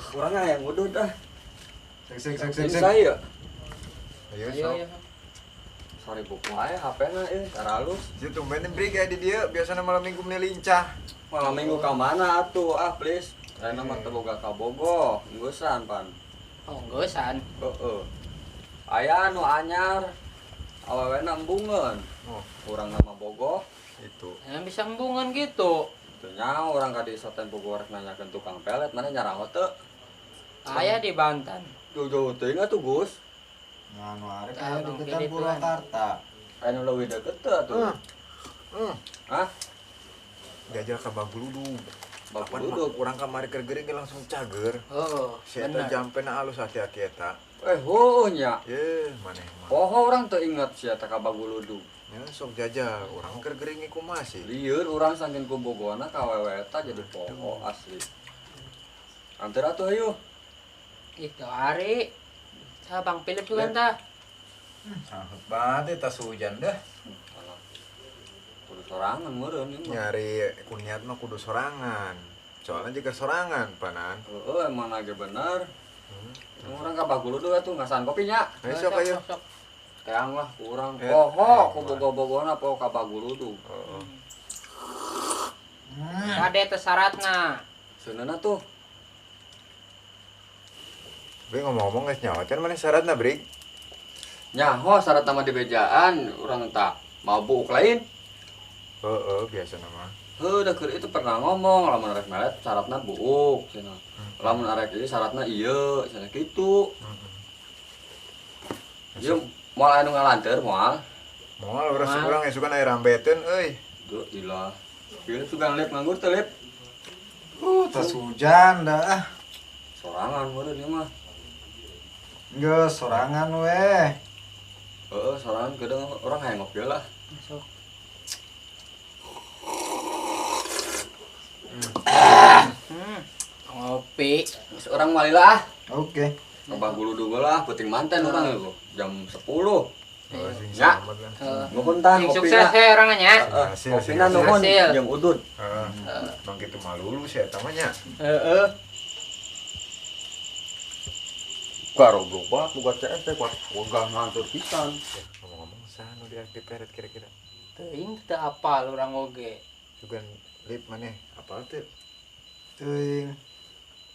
Kurangnya yang udah dah. Sek. Saya. Ayo, Ayo. Sorry buku aja HP-na cara halus. Dia tumbenin break ya di dia. Biasanya malam minggu lincah. Malam minggu ke mana atuh? Please. Lain mah teboga ka Bogoh, ngeusan pan. Oh, ngeusan. Heeh. Aya nu anyar. Awewena embungeun. Oh, Urang nama Bogoh. itu. Yang bisa embungan gitu. Itunya orang ka di Soten Bogor nanyakeun tukang pelet mana nyarang teu. Aya di Banten. Jauh-jauh teuing atuh Gus. Nganu arek Ah, aya Bang deketan Philip, Purwakarta. Anu leuwih deket teu atuh. Hah? Jajal ka Baguludu. Bapak Apaan duduk. urang kamari keur gering langsung cager. Oh, Si eta bener. jampena halus hati-hati eta. Nya. Ye, maneh mah. Poho orang teu inget sia eta ka Baguludu. Ya sok jajal, urang keur gering iku masih. Lieur urang saking ku Bogona ka wewe eta jadi poho asli. Antar atuh hayu. Itu hari. Sa Bang Philip juga entah. Sanggup banget eta hujan dah. Kudu sorangan meureun ieu mah. Nyari kuniat mah kudu sorangan. Soalnya juga sorangan panan. Heeh emang lagi bener. Urang ka Baguludu atuh ngasan kopi nya. Ayo sok ayo. Teang lah kurang Eh, poho ku eh, Bogo-bogona poho ka Baguludu. Heeh. Kade teh syaratna. Seuneuna tuh Bri ngomong-ngomong guys nyawa can mana syaratna Bri? nyaho syarat nama di bejaan urang tak mabuk lain. Heeh, biasa nama. Heuh, keur itu pernah ngomong lamun arek melet syaratna buuk cenah. Lamun arek ieu syaratna ieu cenah kitu. Ieu moal anu ngalanteur moal. Moal urang esukan aya rambeteun euy. Duh gila. Ieu sugan lep nganggur teh lep. Tas hujan dah. Sorangan meureun ieu mah. Geus sorangan weh. Heeh, sorangan kadang orang hayang ngopi lah. Masuk. Ngopi. Seorang malilah. Oke. Ke Baguludu lah, puting manten orang itu jam 10. Ya. Nuhun tah Sing ngopi sukses ya orangnya. Hasil, Kopina hasil. nuhun Hasil. jeung udud. Heeh. Bang kitu mah lulus ya tamanya. Heeh. Goblok banget buka CS teh kuat wegah ngantur pisan. Ngomong-ngomong sanu diaktif peret kira-kira. Teuing teu apal urang oge. Sugan lip maneh apal teu? Teuing.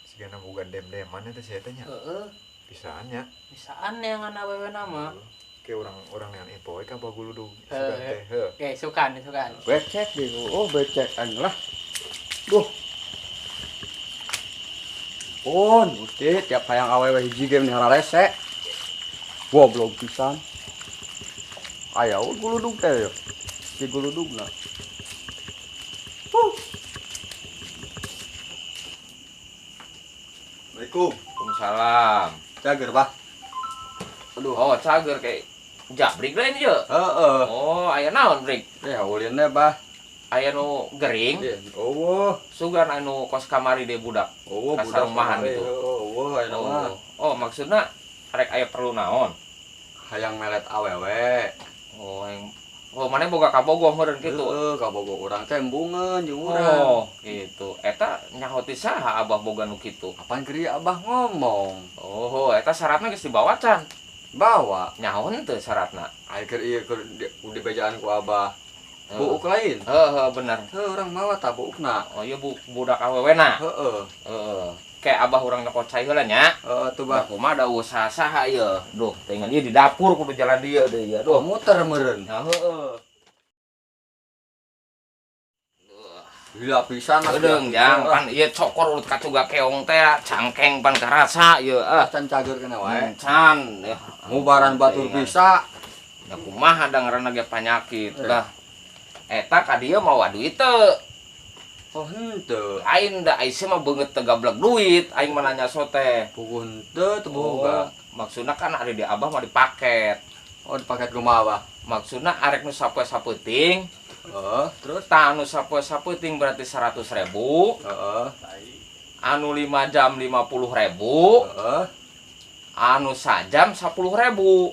Sigana boga dem-deman eta si eta nya. Heeh. Pisaannya. Bisaan yang ngana wewe nama. Kayak orang yang info ka Baguludu. Sugan teh. Heuh. Oke, sukan. Becek deh, oh becek lah. Duh. Pun, gusti tiap hayang awewe hiji game nih rese. Goblok pisan. Aya guludug teh yo. Si guludugna. Assalamualaikum. Waalaikumsalam. Cager, Pak. Aduh. Oh, cager kayak jabrik lain je. Heeh. Oh, aya naon brik? Ya ulinnya, Bah. Aya nu gering, Oh, sugan anu kos kamari de budak. oh, Kasar rumahan gitu. Oh, aya mah Oh, maksudna rek aya perlu naon? hayang melet awewe. Oh, mana boga kabogoh meureun kitu. Heeh, ka Bogor urang teh embungeun jeung urang. Oh, gitu. Eta nyahoti saha abah boga nu kitu? Apaan kiri Abah ngomong? Oh, eta syaratna geus dibawa can. Bawa. Nyahoan teu syaratna? Aya keur ieu keur di bejaan ku Abah. Buuk lain. Heeh, bener. Heuh, urang mawa tah buukna. Oh, ieu budak awewena. Heeh. Heeh. Kayak abah urang ngekocai heula nya. Heeh tuh, Bah, Bah. kumaha ada usaha saha ieu? Duh, teuing ieu di dapur kudu jalan dieu deui ya. Duh, Duh. muter meureun. Nah, heeh. Gila pisan lah. Edeung jang pan ieu cokor ulut kacuga keong teh cangkeng pan karasa ieu. Can cager kena wae. Can. Ngubaran batur bisa. Ya kumaha da ngaranna ge panyakit. Lah. Eta ka dieu mawa duit teu. Oh, henteu. Aing da aing mah beungeut teu gablek duit, aing mah nanya sote. Pugun teu teu boga. Maksudna kan ari di abah mah dipaket. Oh, di paket kumaha, Bah? Maksudna arek nu sapoe-sapeuting, Terus anu sapoe-sapeuting berarti 100.000, heeh. anu 5 jam 50.000, Heeh. anu sajam 10.000.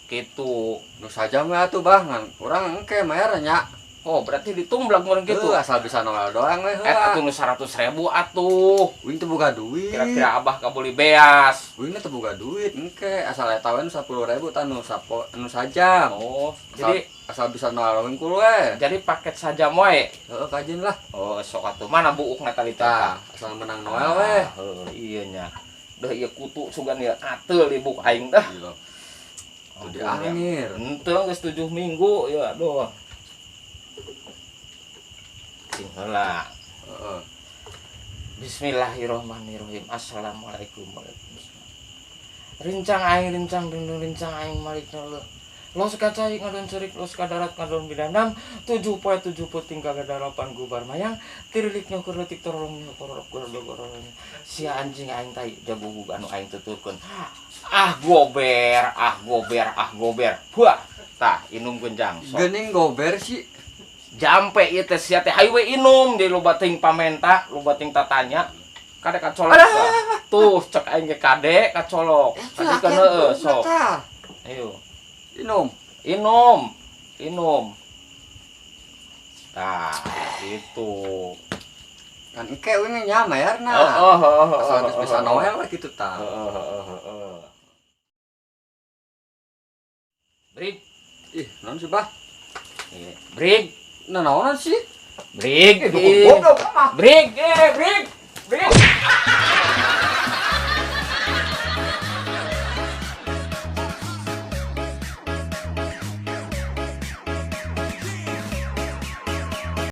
Gitu. Nu sajam we atuh, Bah. Ngan urang engke mayar nya. Oh, berarti ditumblak meureun Gitu. kitu. Asal bisa Noel doang weh. Eta atuh 100.000 atuh. Uing teu boga duit. Kira-kira Abah kabeli beas. Uing teu boga duit engke asal eta we nu 10.000 tah nu sajam. Oh, Jadi jadi asal bisa Noel wungkul we. jadi paket saja moe. Heeh kajen lah. Oh, sok atuh mana buukna tadi teh? Tah, asal menang Noel weh. Iya nya. Dah ieu kutu sugan ieu ateul di buk aing dah. Gila. Tuh di Ampun, ya. angir. Henteu geus 7 minggu ya aduh. Sing heula. Heeh. Bismillahirrahmanirrahim. Assalamualaikum warahmatullahi. Rincang aing rincang dendeng rincang aing malik neuleul. Los kacai ngadon cerik los kadarat ngadon bidanam 7 poe 7 puting kagadaropan gubar mayang tirilik nyokur leutik torolong nyokorok gorong sia anjing aing tai jago anu aing tuturkeun. Ah gober. Puah. Tah inum genjang. Sok. Geuning gober sih. Jampe ieu teh sia teh hayu we inum di loba ting pamenta, loba ting tatanya. Kade kacolok. Tuh cek aing ge kade kacolok. Tadi kan heueuh sok. Ayo. Inum. Nah, itu. Kan engke uing nya mayarna. Heeh. Asal geus bisa Noel lah kitu tah. Heeh. Brig. Ih, naon sih, Bah? Brig. Naon sih? Brig. Goblok mah. Brig.